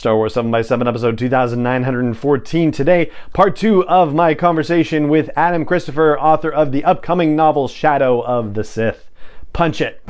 Star Wars 7 by 7 episode 2914. Today, part 2 of my conversation with Adam Christopher, author of the upcoming novel Shadow of the Sith. Punch it.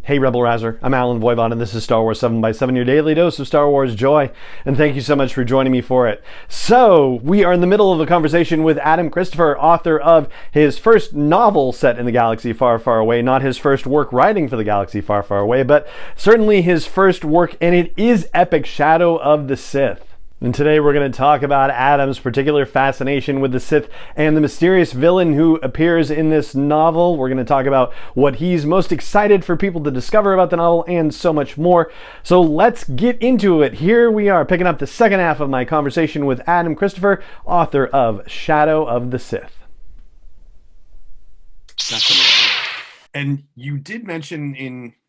Hey Rebel Rouser, I'm Alan Voivod and this is Star Wars 7 by 7, your daily dose of Star Wars joy, and thank you so much for joining me for it. So, we are in the middle of a conversation with Adam Christopher, author of his first novel set in the galaxy far, far away, not his first work writing for the galaxy far, far away, but certainly his first work, and it is epic, Shadow of the Sith. And today we're going to talk about Adam's particular fascination with the Sith and the mysterious villain who appears in this novel. We're going to talk about what he's most excited for people to discover about the novel and so much more. So let's get into it. Here we are picking up the second half of my conversation with Adam Christopher, author of Shadow of the Sith. Definitely. And you did mention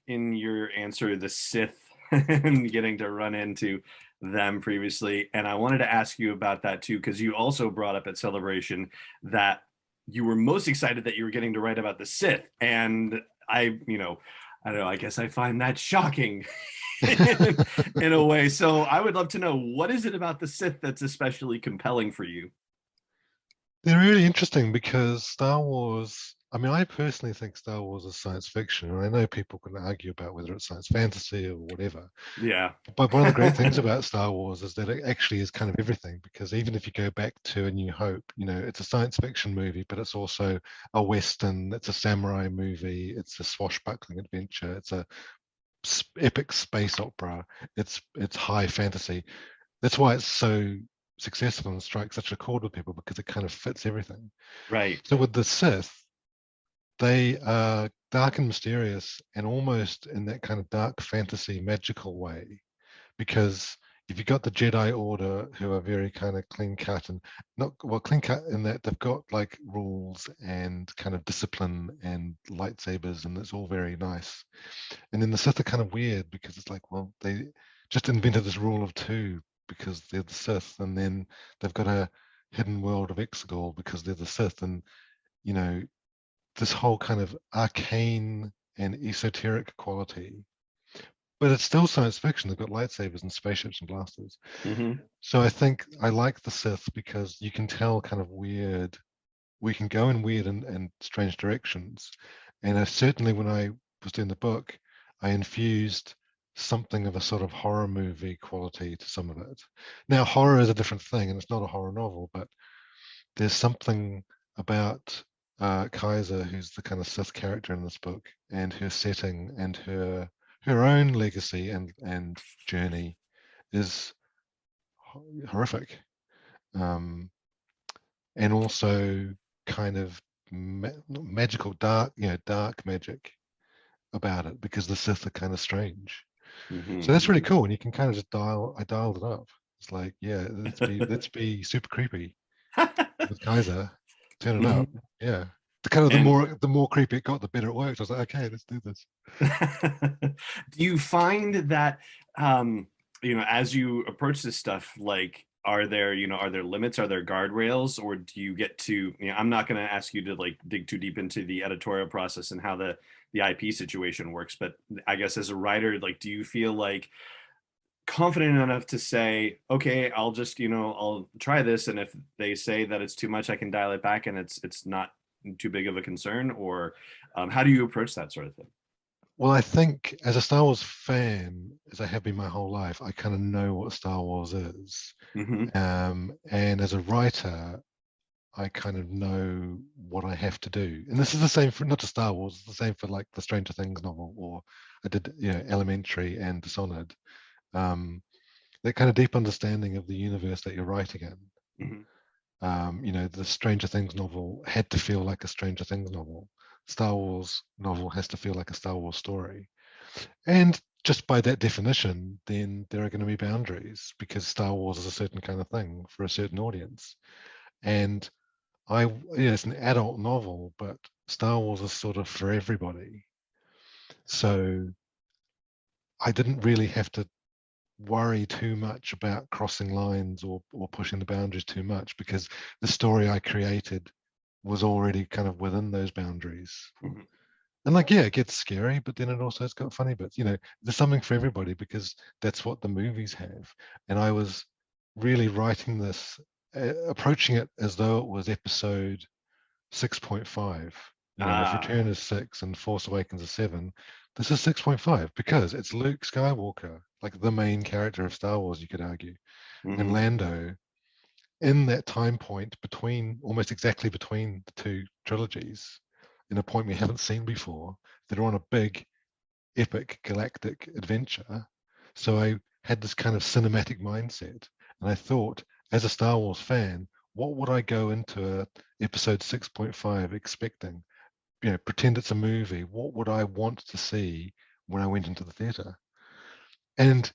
in your answer the Sith and getting to run into them previously, and I wanted to ask you about that too, because you also brought up at Celebration that you were most excited that you were getting to write about the Sith, and I don't know, I guess I find that shocking in a way. So I would love to know, what is it about the Sith that's especially compelling for you? They're really interesting because Star Wars, I personally think Star Wars is science fiction, and I know people can argue about whether it's science fantasy or whatever. Yeah. But one of the great things about Star Wars is that it actually is kind of everything, because even if you go back to A New Hope, it's a science fiction movie, but it's also a Western, it's a samurai movie, it's a swashbuckling adventure, it's a epic space opera, it's high fantasy. That's why it's so successful and strikes such a chord with people, because it kind of fits everything. Right. So with the Sith, they are dark and mysterious, and almost in that kind of dark fantasy magical way, because if you've got the Jedi Order, who are very kind of clean cut, and not well clean cut in that they've got like rules and kind of discipline and lightsabers, and it's all very nice. And then the Sith are kind of weird, because it's like, well, they just invented this rule of two because they're the Sith, and then they've got a hidden world of Exegol because they're the Sith, and this whole kind of arcane and esoteric quality. But it's still science fiction. They've got lightsabers and spaceships and blasters. Mm-hmm. So I think I like the Sith because you can tell kind of weird, we can go in weird and strange directions. And certainly when I was doing the book, I infused something of a sort of horror movie quality to some of it. Now, horror is a different thing, and it's not a horror novel, but there's something about Kaiser, who's the kind of Sith character in this book, and her setting and her own legacy and journey is horrific, and also kind of magical, dark magic about it, because the Sith are kind of strange. Mm-hmm. So that's really cool, and you can kind of just I dialed it up. It's like, yeah, let's be super creepy with Kaiser. Turn it up. Yeah. The more creepy it got, the better it worked. I was like, okay, let's do this. Do you find that as you approach this stuff, like, are there limits, are there guardrails, or do you get to, I'm not going to ask you to like dig too deep into the editorial process and how the IP situation works, but I guess as a writer, like, do you feel like confident enough to say, okay, I'll just, I'll try this, and if they say that it's too much, I can dial it back and it's not too big of a concern? Or how do you approach that sort of thing? Well, I think as a Star Wars fan, as I have been my whole life, I kind of know what Star Wars is. Mm-hmm. And as a writer, I kind of know what I have to do. And this is the same for not just Star Wars, it's the same for like the Stranger Things novel, or I did, Elementary and Dishonored. That kind of deep understanding of the universe that you're writing in. Mm-hmm. The Stranger Things novel had to feel like a Stranger Things novel. Star Wars novel has to feel like a Star Wars story. And just by that definition, then there are going to be boundaries, because Star Wars is a certain kind of thing for a certain audience. And it's an adult novel, but Star Wars is sort of for everybody. So I didn't really have to worry too much about crossing lines or pushing the boundaries too much, because the story I created was already kind of within those boundaries. Mhm. And like, yeah, it gets scary, but then it also has got funny bits. You know, there's something for everybody because that's what the movies have. And I was really writing this, approaching it as though it was episode 6.5. You know, if Ah. Return is 6 and Force Awakens is 7, this is 6.5 because it's Luke Skywalker, like the main character of Star Wars, you could argue, and Mhm. Lando in that time point between, almost exactly between the two trilogies, in a point we haven't seen before, that are on a big, epic galactic adventure. So I had this kind of cinematic mindset, and I thought, as a Star Wars fan, what would I go into episode 6.5 expecting? You know, pretend it's a movie. What would I want to see when I went into the theater? And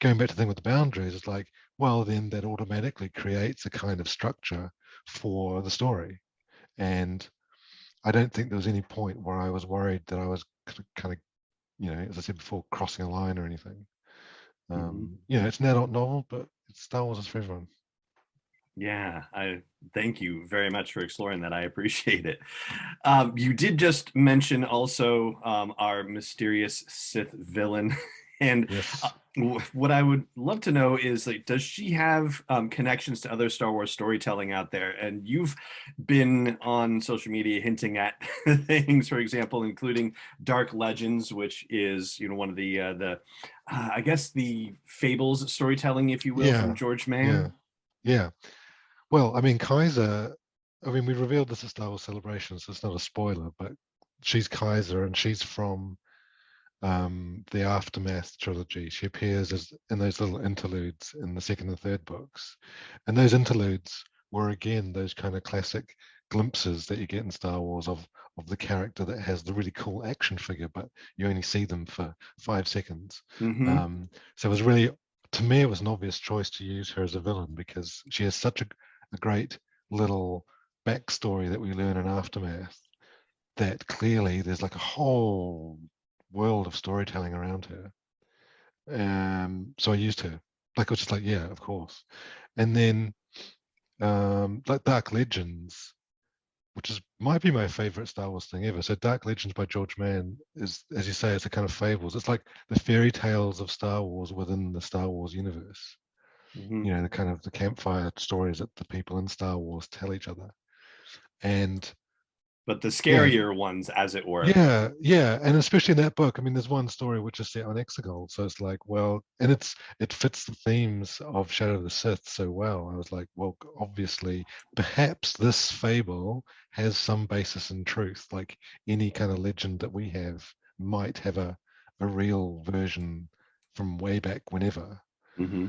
going back to the thing with the boundaries, it's like, well, then that automatically creates a kind of structure for the story. And I don't think there was any point where I was worried that I was kind of, you know, as I said before, crossing a line or anything. Mhm. You know, it's an adult novel, but it's Star Wars is for everyone. Yeah, I thank you very much for exploring that. I appreciate it. You did just mention also our mysterious Sith villain, and Yes. what I would love to know is like, does she have connections to other Star Wars storytelling out there? And you've been on social media hinting at things, for example, including Dark Legends, which is one of the I guess the fables storytelling, if you will, from Yeah. George Yeah. Mann. Yeah. Well, I mean, Kaiser, I mean, we revealed this at Star Wars Celebration, so it's not a spoiler, but she's Kaiser and she's from the Aftermath trilogy. She appears as in those little interludes in the second and third books. And those interludes were again those kind of classic glimpses that you get in Star Wars of the character that has the really cool action figure, but you only see them for 5 seconds. Mm-hmm. So it was really, to me, it was an obvious choice to use her as a villain because she has such a great little backstory that we learn in Aftermath that clearly there's like a whole world of storytelling around her. So I used her. Like it was just like, yeah, of course. And then like Dark Legends, which is might be my favorite Star Wars thing ever. So Dark Legends by George Mann is, as you say, it's a kind of fables. It's like the fairy tales of Star Wars within the Star Wars universe. Mm-hmm. You know, the kind of the campfire stories that the people in Star Wars tell each other. And But the yeah, scarier ones, as it were. yeah, and especially in that book, I mean, there's one story which is set on Exegol, so it's like, well, and it fits the themes of Shadow of the Sith so well. I was like, well, obviously, perhaps this fable has some basis in truth, like any kind of legend that we have might have a real version from way back whenever. Mm-hmm.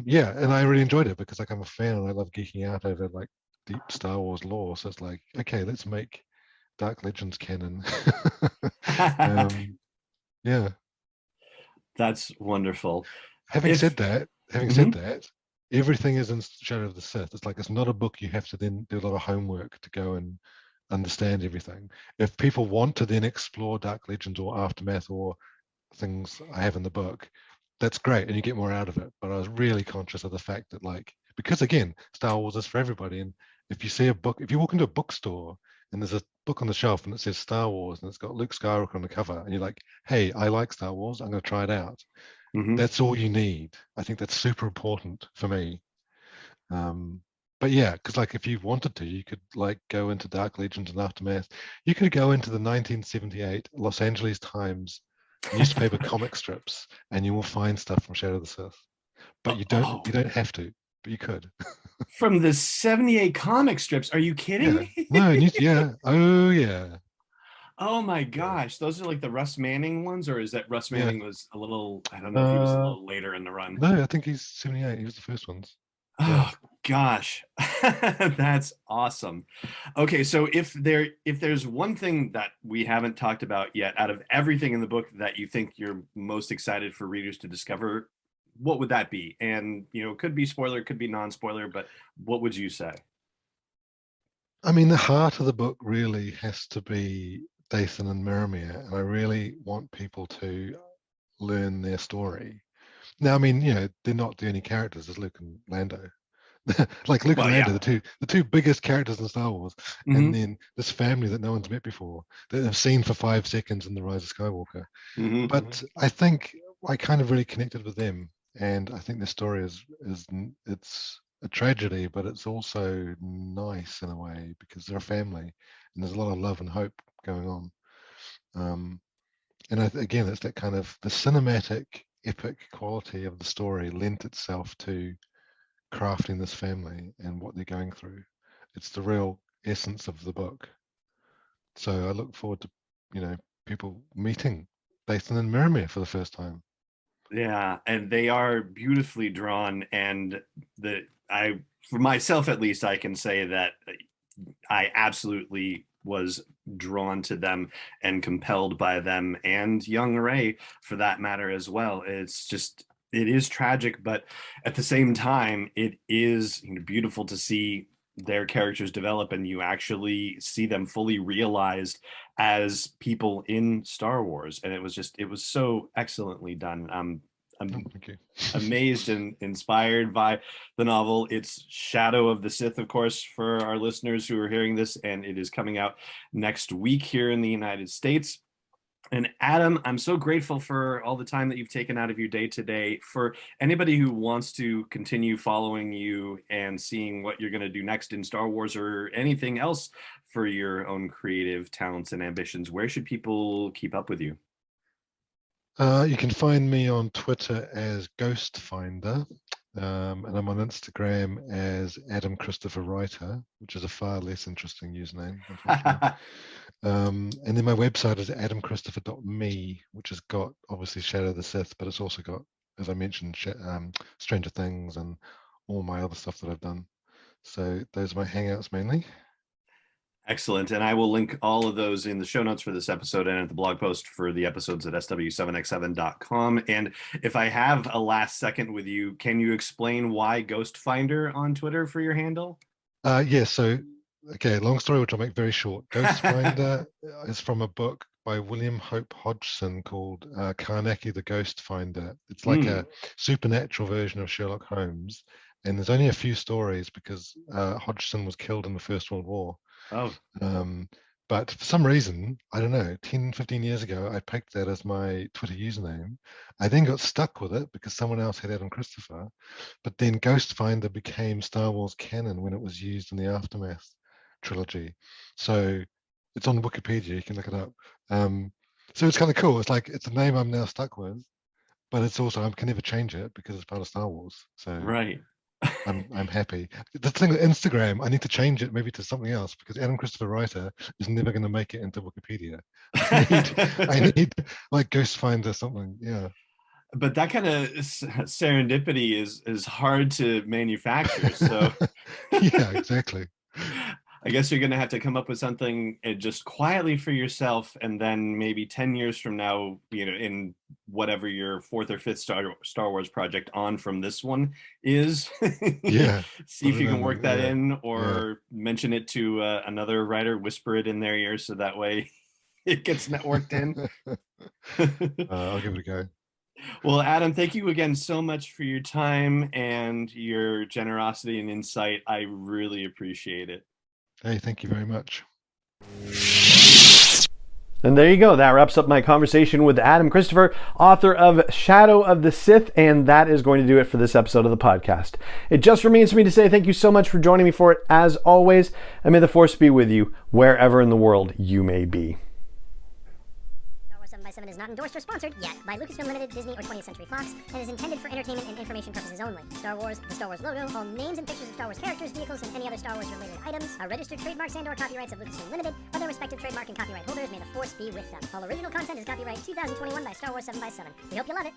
Yeah, and I really enjoyed it because like I'm a fan and I love geeking out over like deep Star Wars lore. So it's like, okay, let's make Dark Legends canon. um, yeah. That's wonderful. Having If said that, having said Mhm. that, everything is in Shadow of the Sith. It's like it's not a book you have to then do a lot of homework to go and understand everything. If people want to then explore Dark Legends or Aftermath or things I have in the book, that's great and you get more out of it. But I was really conscious of the fact that like because again, Star Wars is for everybody. And if you see a book, if you walk into a bookstore and there's a book on the shelf and it says Star Wars and it's got Luke Skywalker on the cover, and you're like, hey, I like Star Wars, I'm gonna try it out. Mhm. That's all you need. I think that's super important for me. Um, but yeah, because like if you wanted to, you could like go into Dark Legends and Aftermath. You could go into the 1978 Los Angeles Times newspaper comic strips, and you will find stuff from Shadow of the Sith. But Oh, you don't have to, but you could. from the 78 comic strips. Are you kidding Yeah. me? No, yeah. Oh yeah. Oh my Yeah. gosh. Those are like the Russ Manning ones, or is that Russ Yeah. Manning was a little, I don't know if he was a Uh little later in the run. no, I think he's 78. He was the first ones. Yeah. Oh gosh. That's awesome. Okay, so if there's one thing that we haven't talked about yet out of everything in the book that you think you're most excited for readers to discover, what would that be? And could be spoiler, could be non-spoiler, but what would you say? I mean, the heart of the book really has to be Dathan and Miramir, and I really want people to learn their story. Now, I mean, they're not the only characters as Luke and Lando. like Luke Well, and yeah. Lando, the two biggest characters in Star Wars, Mhm. and then this family that no one's met before that have seen for 5 seconds in The Rise of Skywalker. Mhm. But I think I kind of really connected with them, and I think the story is it's a tragedy, but it's also nice in a way because they're a family, and there's a lot of love and hope going on. And again, it's that kind of the cinematic, epic quality of the story lent itself to crafting this family and what they're going through. It's the real essence of the book. So I look forward to, people meeting Dathan and Miramir for the first time. Yeah, and they are beautifully drawn, and for myself at least, I can say that I absolutely was drawn to them and compelled by them, and young Ray for that matter as well. It is tragic, but at the same time, it is beautiful to see their characters develop, and you actually see them fully realized as people in Star Wars. And it was so excellently done. I'm Thank you. amazed and inspired by the novel. It's Shadow of the Sith, of course, for our listeners who are hearing this, and it is coming out next week here in the United States. And Adam, I'm so grateful for all the time that you've taken out of your day today. For anybody who wants to continue following you and seeing what you're going to do next in Star Wars or anything else for your own creative talents and ambitions, where should people keep up with you? You can find me on Twitter as Ghost Finder, and I'm on Instagram as Adam Christopher Writer, which is a far less interesting username, unfortunately. And then my website is adamchristopher.me, which has got obviously Shadow of the Sith, but it's also got, as I mentioned, Stranger Things and all my other stuff that I've done. So those are my hangouts mainly. Excellent. And I will link all of those in the show notes for this episode and at the blog post for the episodes at sw7x7.com. And if I have a last second with you, can you explain why Ghost Finder on Twitter for your handle? Yeah, so, okay, long story, which I'll make very short. Ghost Finder is from a book by William Hope Hodgson called Carnacki the Ghost Finder. It's like a supernatural version of Sherlock Holmes. And there's only a few stories because Hodgson was killed in the First World War. Oh. But for some reason, I don't know, 10, 15 years ago, I picked that as my Twitter username. I then got stuck with it because someone else had Adam Christopher. But then Ghost Finder became Star Wars canon when it was used in the Aftermath trilogy. So it's on Wikipedia, you can look it up. So it's kind of cool. It's like, it's a name I'm now stuck with, but it's also, I can never change it because it's part of Star Wars. So right. I'm happy. The thing with Instagram, I need to change it maybe to something else because Adam Christopher Writer is never going to make it into Wikipedia. I need like Ghost Finder something. Yeah. But that kind of serendipity is hard to manufacture. So yeah, exactly. I guess you're going to have to come up with something just quietly for yourself, and then maybe 10 years from now, in whatever your 4th or 5th Star Wars project on from this one is, yeah, see if you can work that in, or mention it to another writer, whisper it in their ear so that way it gets networked in. I'll give it a go. Well, Adam, thank you again so much for your time and your generosity and insight. I really appreciate it. Hey, thank you very much. And there you go. That wraps up my conversation with Adam Christopher, author of Shadow of the Sith, and that is going to do it for this episode of the podcast. It just remains for me to say thank you so much for joining me for it, as always, and may the Force be with you wherever in the world you may be. 7x7 is not endorsed or sponsored yet by Lucasfilm Limited, Disney, or 20th Century Fox, and is intended for entertainment and information purposes only. Star Wars, the Star Wars logo, all names and pictures of Star Wars characters, vehicles, and any other Star Wars related items are registered trademarks and/or copyrights of Lucasfilm Limited, or their respective trademark and copyright holders. May the Force be with them. All original content is copyright 2021 by Star Wars 7x7. We hope you love it.